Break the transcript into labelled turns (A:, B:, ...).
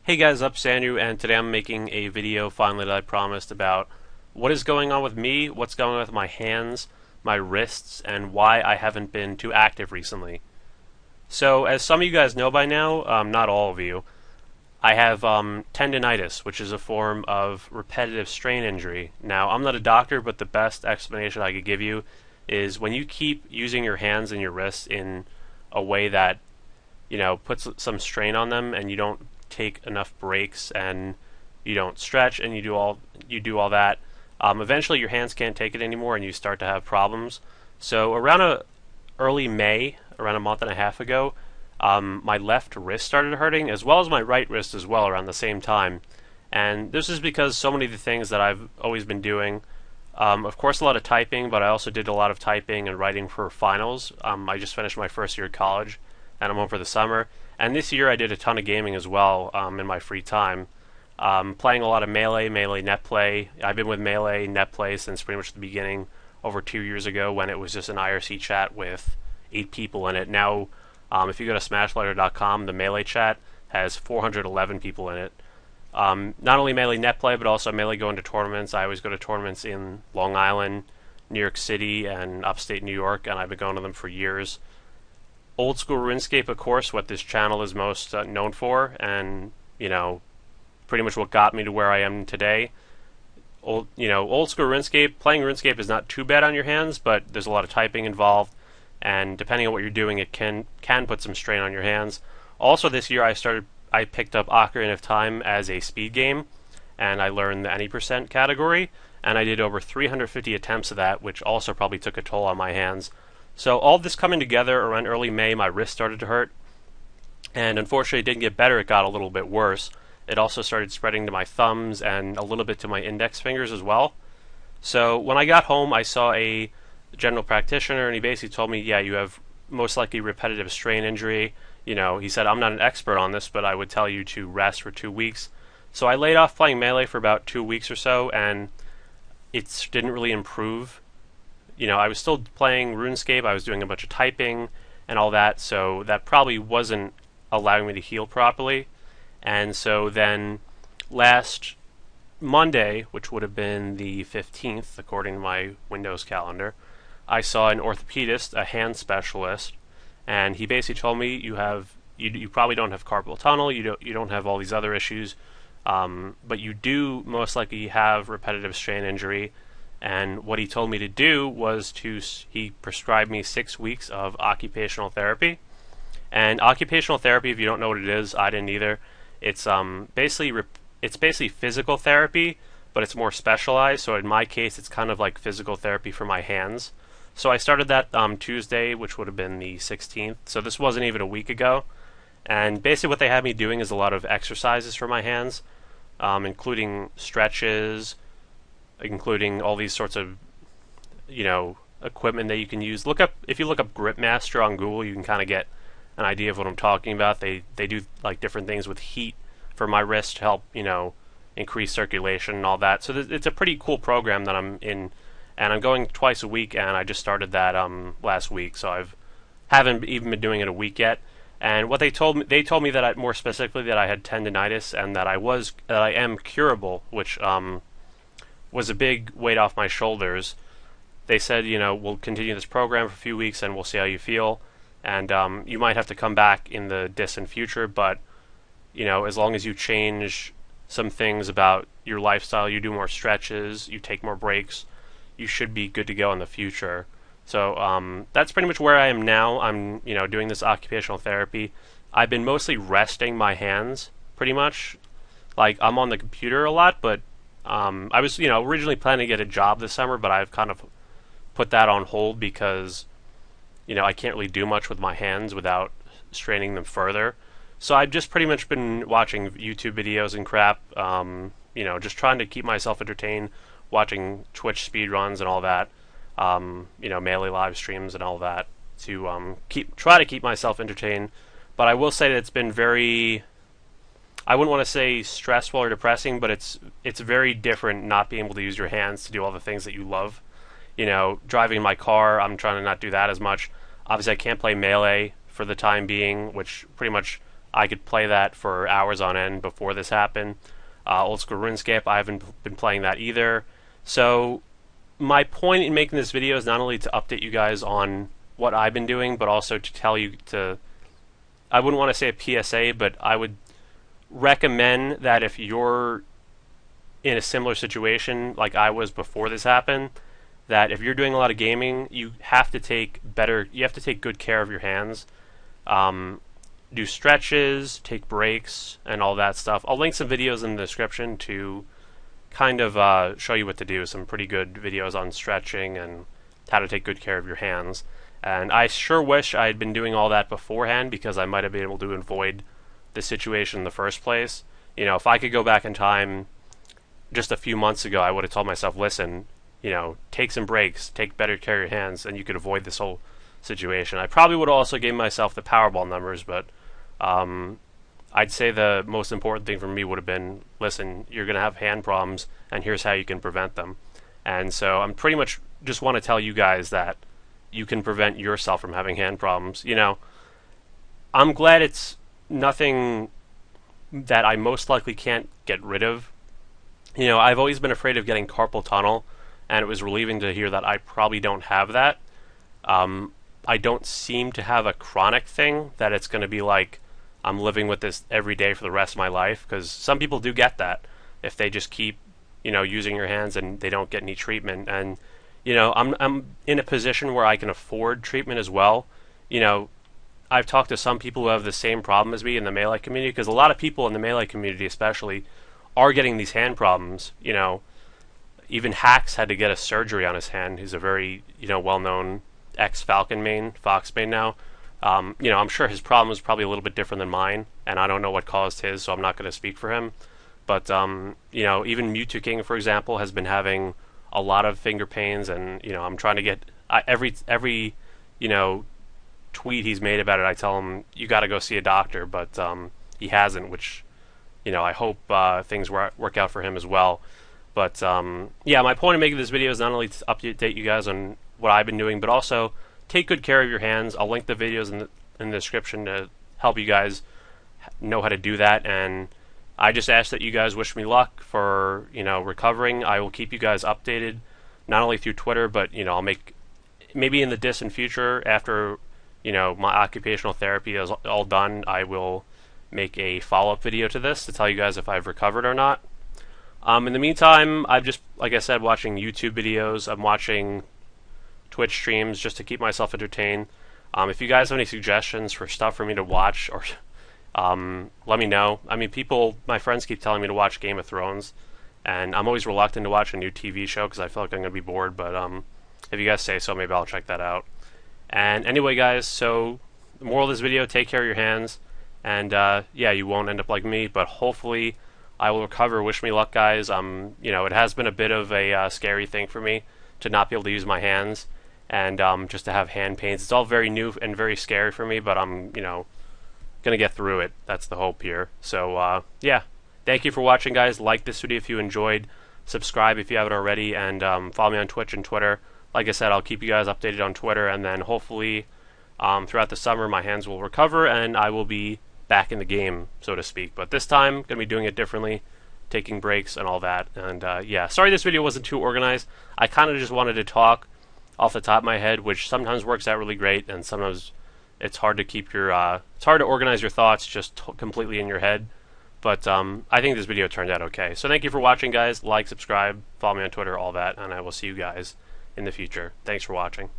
A: Hey guys, up Sanyu, and today I'm making a video finally that I promised about what is going on with me, what's going on with my hands, my wrists, and why I haven't been too active recently. So, as some of you guys know by now, not all of you, I have tendinitis, which is a form of repetitive strain injury. Now, I'm not a doctor, but the best explanation I could give you is when you keep using your hands and your wrists in a way that, puts some strain on them and you don't take enough breaks and you don't stretch and you do all that, eventually your hands can't take it anymore and you start to have problems. So around early May, around a month and a half ago, my left wrist started hurting, as well as my right wrist as well, around the same time. And this is because so many of the things that I've always been doing, of course a lot of typing, but I also did a lot of typing and writing for finals. I just finished my first year of college, and I'm home for the summer. And this year I did a ton of gaming as well in my free time. Playing a lot of Melee net play. I've been with Melee net play since pretty much the beginning, over 2 years ago, when it was just an IRC chat with 8 people in it. Now, if you go to smashlighter.com, the Melee chat has 411 people in it. Not only Melee net play, but also Melee going to tournaments. I always go to tournaments in Long Island, New York City, and upstate New York, and I've been going to them for years. Old school RuneScape, of course, what this channel is most known for, and pretty much what got me to where I am today. Old school RuneScape. Playing RuneScape is not too bad on your hands, but there's a lot of typing involved, and depending on what you're doing, it can put some strain on your hands. Also, this year I picked up Ocarina of Time as a speed game, and I learned the any percent category, and I did over 350 attempts of that, which also probably took a toll on my hands. So all this coming together around early May, my wrist started to hurt, and unfortunately it didn't get better, it got a little bit worse. It also started spreading to my thumbs and a little bit to my index fingers as well. So when I got home, I saw a general practitioner, and he basically told me, yeah, you have most likely repetitive strain injury. He said, I'm not an expert on this, but I would tell you to rest for 2 weeks. So I laid off playing Melee for about 2 weeks or so, and it didn't really improve. I was still playing RuneScape, I was doing a bunch of typing and all that, so that probably wasn't allowing me to heal properly. And so then last Monday, which would have been the 15th, according to my Windows calendar, I saw an orthopedist, a hand specialist, and he basically told me you probably don't have carpal tunnel, you don't have all these other issues, but you do most likely have repetitive strain injury. And what he told me to do was he prescribed me 6 weeks of occupational therapy. And occupational therapy, if you don't know what it is, I didn't either. It's basically physical therapy, but it's more specialized. So in my case, it's kind of like physical therapy for my hands. So I started that Tuesday, which would have been the 16th. So this wasn't even a week ago. And basically what they had me doing is a lot of exercises for my hands, including stretches, including all these sorts of, equipment that you can use. If you look up Grip Master on Google, you can kind of get an idea of what I'm talking about. They do like different things with heat for my wrist to help, increase circulation and all that. So it's a pretty cool program that I'm in, and I'm going twice a week, and I just started that last week, so haven't even been doing it a week yet. And what they told me that more specifically that I had tendinitis and that I am curable, which was a big weight off my shoulders. They said, we'll continue this program for a few weeks and we'll see how you feel. And you might have to come back in the distant future, but, as long as you change some things about your lifestyle, you do more stretches, you take more breaks, you should be good to go in the future. So that's pretty much where I am now. I'm, doing this occupational therapy. I've been mostly resting my hands, pretty much. Like, I'm on the computer a lot, but I was, originally planning to get a job this summer, but I've kind of put that on hold because, I can't really do much with my hands without straining them further. So I've just pretty much been watching YouTube videos and crap, just trying to keep myself entertained, watching Twitch speedruns and all that, Melee live streams and all that to try to keep myself entertained. But I will say that it's been I wouldn't want to say stressful or depressing, but it's very different not being able to use your hands to do all the things that you love. Driving my car, I'm trying to not do that as much. Obviously, I can't play Melee for the time being, which pretty much I could play that for hours on end before this happened. Old school RuneScape, I haven't been playing that either. So my point in making this video is not only to update you guys on what I've been doing, but also to tell you to, I wouldn't want to say a PSA, but I would recommend that if you're in a similar situation like I was before this happened, that if you're doing a lot of gaming, you have to take good care of your hands. Do stretches, take breaks, and all that stuff. I'll link some videos in the description to kind of show you what to do. Some pretty good videos on stretching and how to take good care of your hands. And I sure wish I had been doing all that beforehand, because I might have been able to avoid the situation in the first place. You know, if I could go back in time just a few months ago, I would have told myself, listen, you know, take some breaks, take better care of your hands, and you could avoid this whole situation. I probably would have also given myself the Powerball numbers, but I'd say the most important thing for me would have been, listen, you're going to have hand problems, and here's how you can prevent them. And so I'm pretty much just want to tell you guys that you can prevent yourself from having hand problems. You know, I'm glad it's nothing that I most likely can't get rid of. You know, I've always been afraid of getting carpal tunnel, and it was relieving to hear that I probably don't have that. I don't seem to have a chronic thing that it's going to be like I'm living with this every day for the rest of my life, because some people do get that if they just keep, you know, using your hands and they don't get any treatment. And you know, I'm in a position where I can afford treatment as well. You know, I've talked to some people who have the same problem as me in the Melee community, because a lot of people in the Melee community especially are getting these hand problems. You know, even Hacks had to get a surgery on his hand. He's a very, you know, well-known ex-Falcon main, Fox main now. You know, I'm sure his problem is probably a little bit different than mine, and I don't know what caused his, so I'm not going to speak for him. But, you know, even Mewtwo King, for example, has been having a lot of finger pains, and, you know, I'm trying to get, every you know, tweet he's made about it, I tell him, you got to go see a doctor, but he hasn't, which, you know, I hope things work out for him as well. But, yeah, my point in making this video is not only to update you guys on what I've been doing, but also take good care of your hands. I'll link the videos in the description to help you guys know how to do that. And I just ask that you guys wish me luck for, you know, recovering. I will keep you guys updated, not only through Twitter, but, you know, I'll make, maybe in the distant future, after, you know, my occupational therapy is all done, I will make a follow-up video to this to tell you guys if I've recovered or not. In the meantime, I'm just, like I said, watching YouTube videos. I'm watching Twitch streams just to keep myself entertained. If you guys have any suggestions for stuff for me to watch, or let me know. I mean, my friends keep telling me to watch Game of Thrones, and I'm always reluctant to watch a new TV show because I feel like I'm going to be bored, but if you guys say so, maybe I'll check that out. And anyway, guys, so the moral of this video, take care of your hands, and yeah, you won't end up like me, but hopefully I will recover. Wish me luck, guys. You know, it has been a bit of a scary thing for me to not be able to use my hands, and just to have hand pains. It's all very new and very scary for me, but I'm, you know, gonna get through it. That's the hope here. So yeah, thank you for watching, guys. Like this video if you enjoyed, subscribe if you haven't already, and follow me on Twitch and Twitter. Like I said, I'll keep you guys updated on Twitter, and then hopefully throughout the summer my hands will recover and I will be back in the game, so to speak. But this time, gonna be doing it differently, taking breaks and all that. And yeah, sorry this video wasn't too organized. I kind of just wanted to talk off the top of my head, which sometimes works out really great, and sometimes it's hard to keep your it's hard to organize your thoughts just completely in your head. But I think this video turned out okay. So thank you for watching, guys. Like, subscribe, follow me on Twitter, all that, and I will see you guys in the future. Thanks for watching.